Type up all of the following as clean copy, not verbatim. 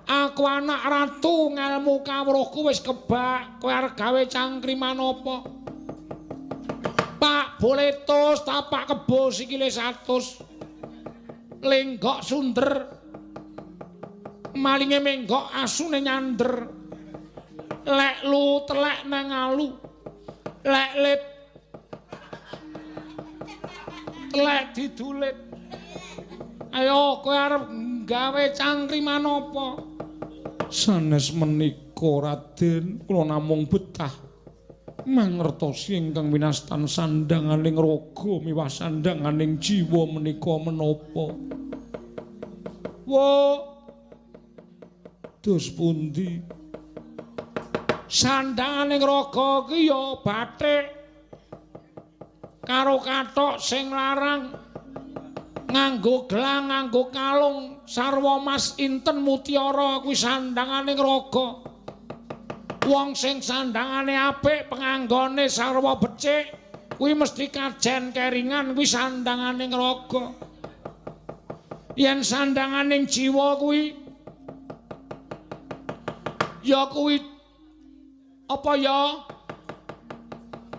Aku anak ratu ngelmu kawruhku wis kebak kowe arep gawe cangkriman apa? Pak boleh tos tapak kebo sikile 100. Lenggok sunder. Malinge menggok asune nyander. Lek lu telek nang alu. Lek lit telek didulit. Ayo kowe arep gawe cangkriman apa? Sanes menika Raden kula namung betah mangertosi ingkang winastan sandanganing raga miwah sandanganing jiwa menika menapa. Wo dos pundi? Sandanganing raga ki ya bathik karo kathok sing larang nganggo gelang nganggo kalung sarwa mas inten mutiara kuwi sandanganing raga. Wong sing sandangane apik penganggone sarwa becik kuwi mesti kajen keringan kuwi sandanganing raga. Yen sandanganing jiwa kuwi ya kuwi apa ya?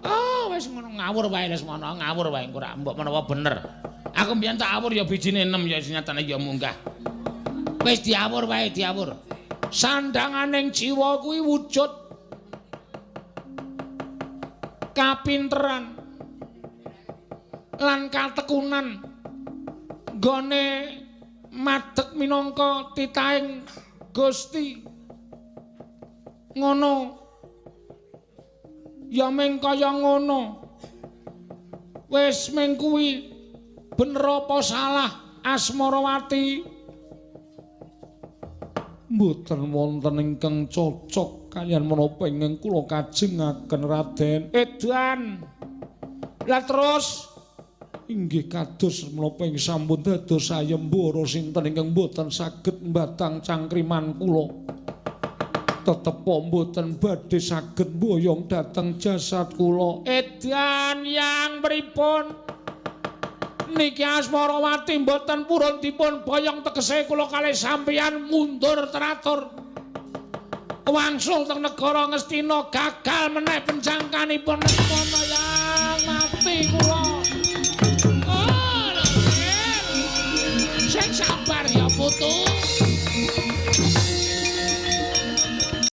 Ah wis ngono ngawur wae wis ngono ngawur wae ora mbok menawa bener. Aku mbiyen tak awur ya bijine 6 ya nyatane ya munggah. Wis diawur wae diawur. Sandanganing jiwa kuwi wujud kapinteran lan katekunan nggone madeg minangka titahing Gusti. Ngono ya meng kaya ngono. Wis meng kuwi bener apa salah Asmarawati? Mboten wonten ingkang cocok kaliyan menapa ingkang kula kajengaken Raden. Edan. Lah terus inggih kados menapa ing sampun dados sayembara sinten ingkang mboten saged mbatang cangkriman kula. Tetep mboten badhe saged mboyong dhateng jasad kula. Edan yang pripun? Niki Asmarawati mboten purun dipun boyong tegese kula kalih sampeyan mundur teratur. Wangsul teng negara Ngastina gagal meneh pencangkanipun Lesmana yang mati kula. Oh, sing sabar ya putu.